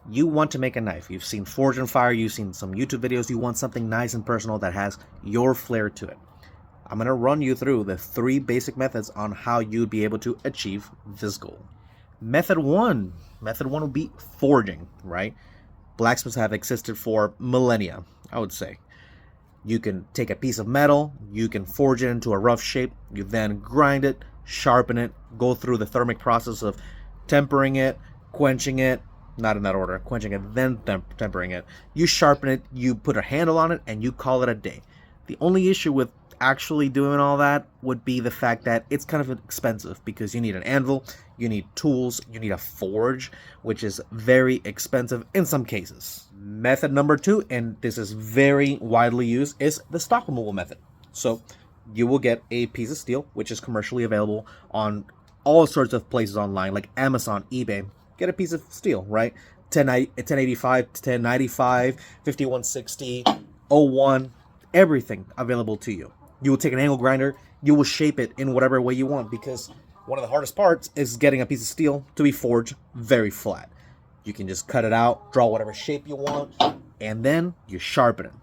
You want to make a knife. You've seen Forge and Fire, you've seen some YouTube videos, you want something nice and personal that has your flair to it. I'm going to run you through the 3 basic methods on how you'd be able to achieve this goal. Method 1 would be forging, right? Blacksmiths have existed for millennia, I would say. You can take a piece of metal, you can forge it into a rough shape, you then grind it, sharpen it, go through the thermic process of tempering it, quenching it, not in that order, quenching it, then tempering it. You sharpen it, you put a handle on it, and you call it a day. The only issue with actually doing all that would be the fact that it's kind of expensive because you need an anvil, you need tools, you need a forge, which is very expensive in some cases. Method number 2, and this is very widely used, is the stock removal method. So you will get a piece of steel, which is commercially available on all sorts of places online, like Amazon, eBay. Get a piece of steel, right? 1085, 1095, 5160, 01, everything available to you. You will take an angle grinder, you will shape it in whatever way you want, because one of the hardest parts is getting a piece of steel to be forged very flat. You can just cut it out, draw whatever shape you want, and then you sharpen it.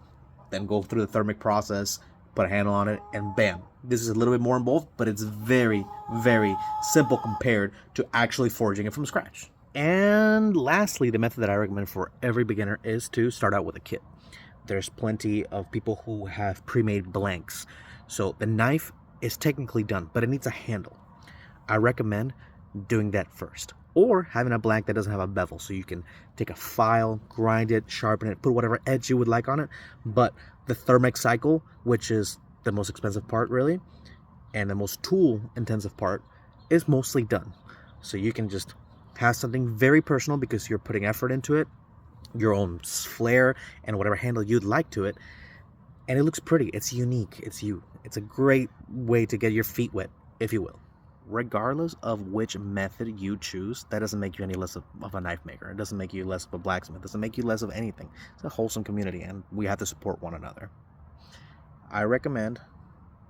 Then go through the thermic process, put a handle on it, and bam. This is a little bit more involved, but it's very, very simple compared to actually forging it from scratch. And lastly, the method that I recommend for every beginner is to start out with a kit. There's plenty of people who have pre-made blanks. So the knife is technically done, but it needs a handle. I recommend doing that first. Or having a blank that doesn't have a bevel, so you can take a file, grind it, sharpen it, put whatever edge you would like on it. But the thermic cycle, which is the most expensive part really, and the most tool-intensive part, is mostly done. So you can just have something very personal because you're putting effort into it, your own flair, and whatever handle you'd like to it, and it looks pretty. It's unique. It's you. It's a great way to get your feet wet, if you will. Regardless of which method you choose, that doesn't make you any less of a knife maker. It doesn't make you less of a blacksmith. It doesn't make you less of anything. It's a wholesome community, and we have to support one another. I recommend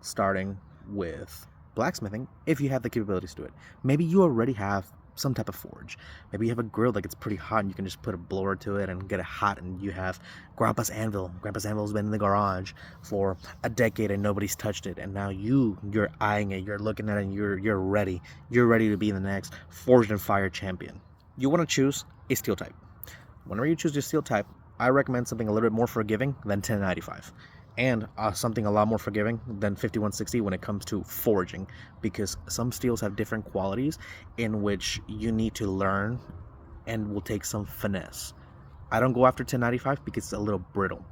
starting with blacksmithing if you have the capabilities to it. Maybe you already have some type of forge. Maybe you have a grill that gets pretty hot and you can just put a blower to it and get it hot, and you have Grandpa's anvil. Grandpa's anvil's been in the garage for a decade and nobody's touched it, and now you're eyeing it, you're looking at it, and you're ready. You're ready to be the next Forged and Fire champion. You want to choose a steel type. Whenever you choose your steel type, I recommend something a little bit more forgiving than 1095. And something a lot more forgiving than 5160 when it comes to forging, because some steels have different qualities in which you need to learn and will take some finesse. I don't go after 1095 because it's a little brittle.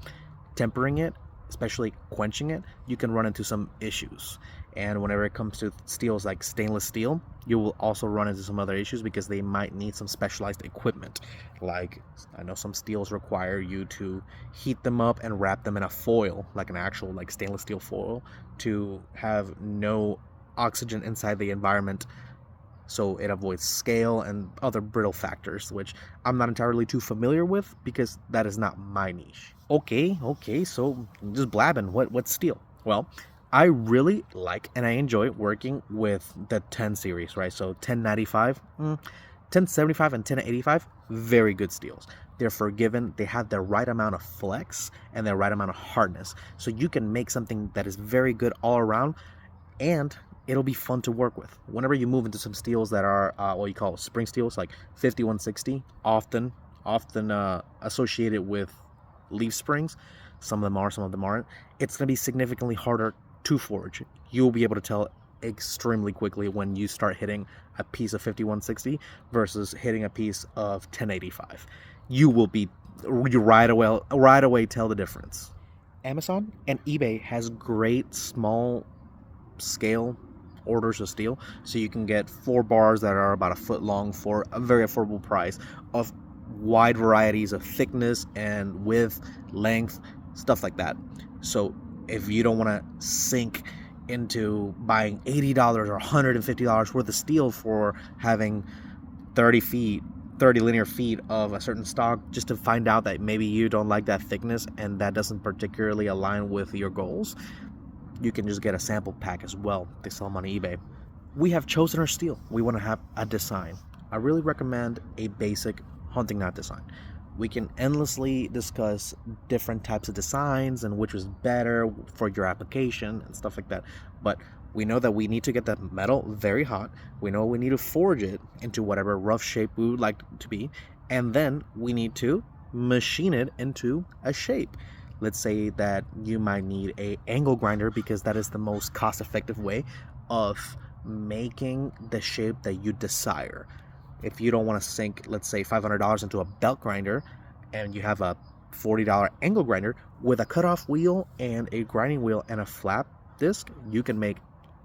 Tempering it, especially quenching it, you can run into some issues. And whenever it comes to steels like stainless steel, you will also run into some other issues because they might need some specialized equipment. Like, I know some steels require you to heat them up and wrap them in a foil, like an actual like stainless steel foil, to have no oxygen inside the environment, so it avoids scale and other brittle factors, which I'm not entirely too familiar with because that is not my niche. Okay, so just blabbing. What steel? Well, I really like and I enjoy working with the 10 series, right? So 1095, 1075, and 1085, very good steels. They're forgiving, they have the right amount of flex and the right amount of hardness. So you can make something that is very good all around, and it'll be fun to work with. Whenever you move into some steels that are what you call spring steels, like 5160, often associated with leaf springs. Some of them are, some of them aren't. It's going to be significantly harder to forge. You'll be able to tell extremely quickly when you start hitting a piece of 5160 versus hitting a piece of 1085. You right away tell the difference. Amazon and eBay has great small scale orders of steel, so you can get 4 bars that are about a foot long for a very affordable price, of wide varieties of thickness and width, length, stuff like that. So if you don't want to sink into buying $80 or $150 worth of steel for having 30 linear feet of a certain stock, just to find out that maybe you don't like that thickness and that doesn't particularly align with your goals, you can just get a sample pack as well. They sell them on eBay. We have chosen our steel. We want to have a design. I really recommend a basic hunting knife design. We can endlessly discuss different types of designs and which was better for your application and stuff like that. But we know that we need to get the metal very hot. We know we need to forge it into whatever rough shape we would like it to be. And then we need to machine it into a shape. Let's say that you might need a angle grinder because that is the most cost-effective way of making the shape that you desire. If you don't want to sink, let's say, $500 into a belt grinder and you have a $40 angle grinder with a cutoff wheel and a grinding wheel and a flap disc, you can make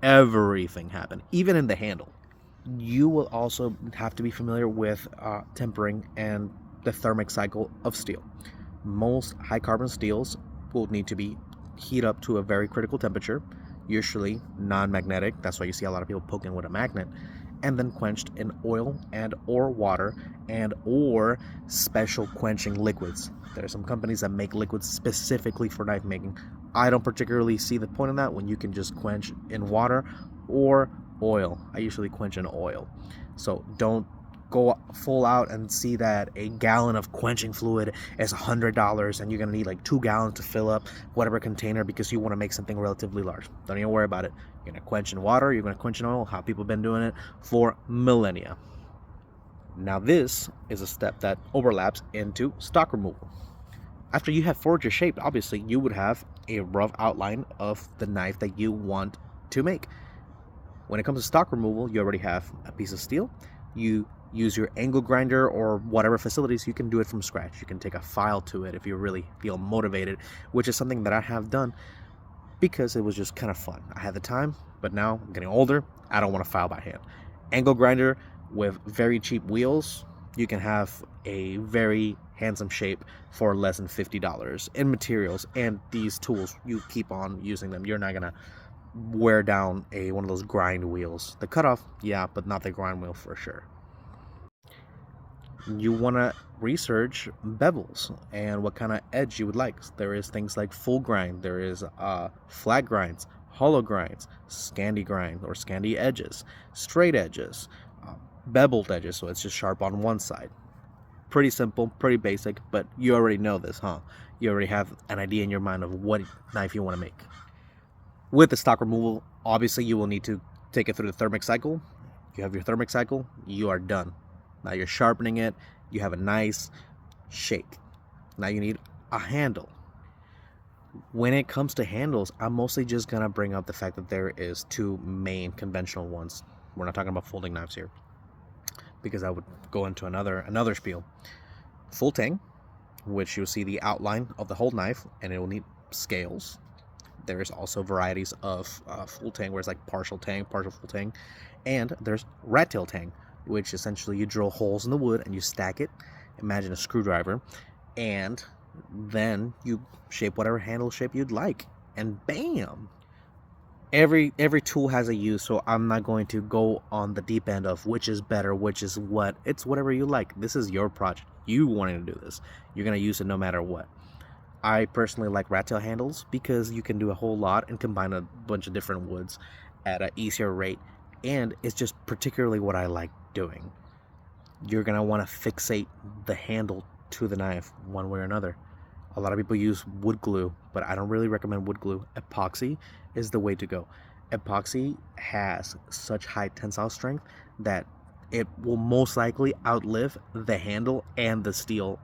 everything happen, even in the handle. You will also have to be familiar with tempering and the thermic cycle of steel. Most high carbon steels will need to be heated up to a very critical temperature, usually non-magnetic. That's why you see a lot of people poking with a magnet, and then quenched in oil and or water and or special quenching liquids. There are some companies that make liquids specifically for knife making. I don't particularly see the point in that when you can just quench in water or oil. I usually quench in oil. So don't go full out and see that a gallon of quenching fluid is $100 and you're going to need like 2 gallons to fill up whatever container because you want to make something relatively large. Don't even worry about it. You're going to quench in water, you're going to quench in oil, how people have been doing it for millennia. Now this is a step that overlaps into stock removal. After you have forged your shape, obviously you would have a rough outline of the knife that you want to make. When it comes to stock removal, you already have a piece of steel. You use your angle grinder or whatever facilities, you can do it from scratch. You can take a file to it if you really feel motivated, which is something that I have done because it was just kind of fun. I had the time, but now I'm getting older. I don't want to file by hand. Angle grinder with very cheap wheels, you can have a very handsome shape for less than $50 in materials, and these tools, you keep on using them. You're not gonna wear down one of those grind wheels. The cutoff, yeah, but not the grind wheel for sure. You want to research bevels and what kind of edge you would like. There is things like full grind, there is flat grinds, hollow grinds, Scandi grind or Scandi edges, straight edges, beveled edges, so it's just sharp on one side. Pretty simple, pretty basic, but you already know this, huh? You already have an idea in your mind of what knife you want to make. With the stock removal, obviously you will need to take it through the thermic cycle. You have your thermic cycle, you are done. Now you're sharpening it, you have a nice shape. Now you need a handle. When it comes to handles, I'm mostly just gonna bring up the fact that there is 2 main conventional ones. We're not talking about folding knives here, because I would go into another spiel. Full tang, which you'll see the outline of the whole knife, and it will need scales. There's also varieties of full tang, where it's like partial full tang, and there's rat tail tang, which essentially you drill holes in the wood and you stack it. Imagine a screwdriver, and then you shape whatever handle shape you'd like, and bam! Every tool has a use, so I'm not going to go on the deep end of which is better, which is what. It's whatever you like. This is your project. You wanting to do this. You're going to use it no matter what. I personally like rat tail handles because you can do a whole lot and combine a bunch of different woods at an easier rate, and it's just particularly what I like doing. You're going to want to fixate the handle to the knife one way or another. A lot of people use wood glue, but I don't really recommend wood glue. Epoxy is the way to go. Epoxy has such high tensile strength that it will most likely outlive the handle and the steel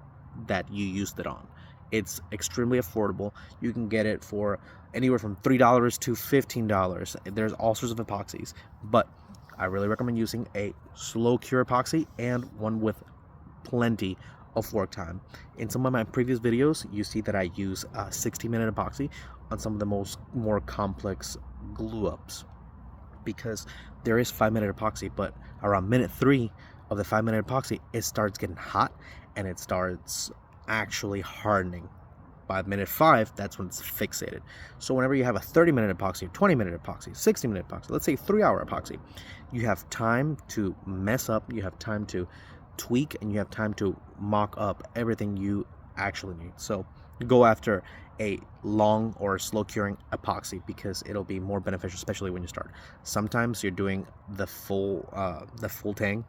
that you used it on. It's extremely affordable. You can get it for anywhere from $3 to $15. There's all sorts of epoxies, but I really recommend using a slow cure epoxy and one with plenty of work time. In some of my previous videos, you see that I use 60-minute epoxy on some of the more complex glue ups, because there is 5-minute epoxy, but around minute 3 of the 5-minute epoxy, it starts getting hot and it starts actually hardening. By minute 5, that's when it's fixated. So whenever you have a 30-minute epoxy, 20-minute epoxy, 60-minute epoxy, let's say 3-hour epoxy, you have time to mess up, you have time to tweak, and you have time to mock up everything you actually need. So go after a long or slow curing epoxy because it'll be more beneficial, especially when you start. Sometimes you're doing the full tang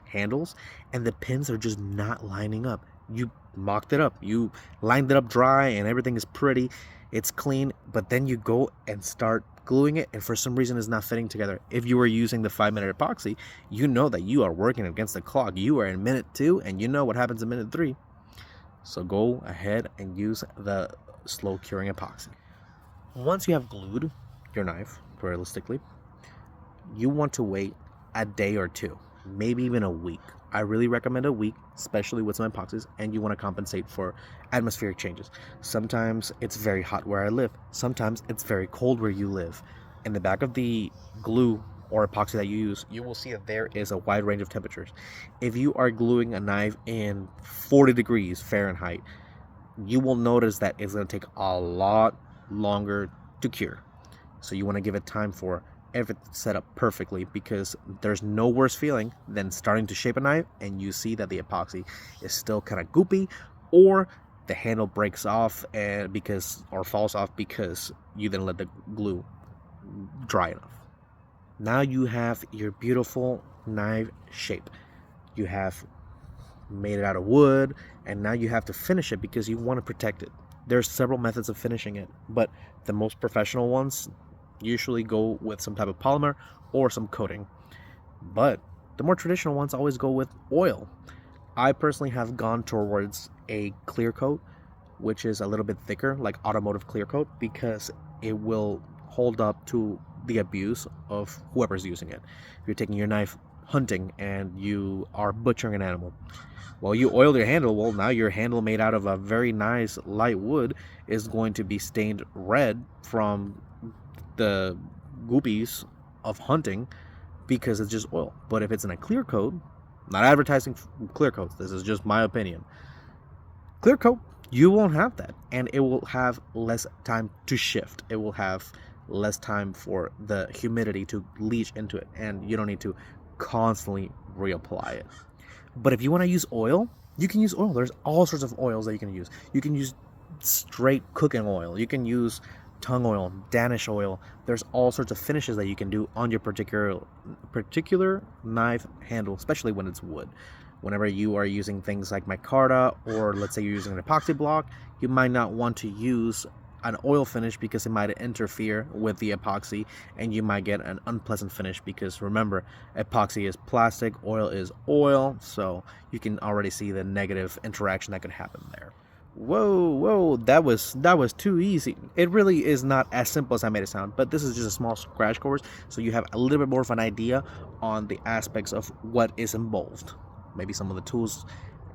handles, and the pins are just not lining up. You mocked it up, you lined it up dry, and everything is pretty, it's clean, but then you go and start gluing it, and for some reason it's not fitting together. If you were using the 5-minute epoxy, you know that you are working against the clock. You are in minute 2, and you know what happens in minute 3. So go ahead and use the slow curing epoxy. Once you have glued your knife, realistically, you want to wait a day or 2, maybe even a week. I really recommend a week, especially with some epoxies, and you want to compensate for atmospheric changes. Sometimes it's very hot where I live. Sometimes it's very cold where you live. In the back of the glue or epoxy that you use, you will see that there is a wide range of temperatures. If you are gluing a knife in 40 degrees Fahrenheit, you will notice that it's going to take a lot longer to cure. So you want to give it time for everything set up perfectly, because there's no worse feeling than starting to shape a knife and you see that the epoxy is still kind of goopy, or the handle breaks off or falls off because you didn't let the glue dry enough. Now you have your beautiful knife shape. You have made it out of wood, and now you have to finish it because you want to protect it. There's several methods of finishing it, but the most professional ones usually go with some type of polymer or some coating, but the more traditional ones always go with oil. I personally have gone towards a clear coat, which is a little bit thicker, like automotive clear coat, because it will hold up to the abuse of whoever's using it. If you're taking your knife hunting and you are butchering an animal, well, you oil your handle, well, now your handle made out of a very nice light wood is going to be stained red from the goopies of hunting because it's just oil. But if it's in a clear coat, not advertising clear coats, this is just my opinion, clear coat, you won't have that, and it will have less time to shift. It will have less time for the humidity to leach into it, and you don't need to constantly reapply it. But if you want to use oil, you can use oil. There's all sorts of oils that you can use. You can use straight cooking oil. You can use tung oil, Danish oil. There's all sorts of finishes that you can do on your particular knife handle, especially when it's wood. Whenever you are using things like micarta, or let's say you're using an epoxy block, you might not want to use an oil finish because it might interfere with the epoxy and you might get an unpleasant finish, because remember, epoxy is plastic, oil is oil, so you can already see the negative interaction that could happen there. Whoa, that was too easy. It really is not as simple as I made it sound, but this is just a small crash course, so you have a little bit more of an idea on the aspects of what is involved, maybe some of the tools,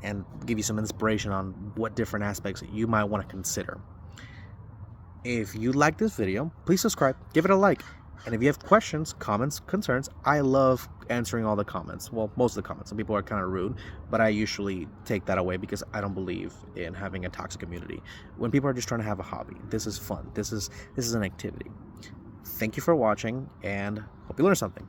and give you some inspiration on what different aspects you might want to consider. If you like this video, please subscribe, give it a like, and if you have questions, comments, concerns, I love answering all the comments. Well, most of the comments. Some people are kind of rude, but I usually take that away because I don't believe in having a toxic community. When people are just trying to have a hobby, this is fun. This is an activity. Thank you for watching, and hope you learned something.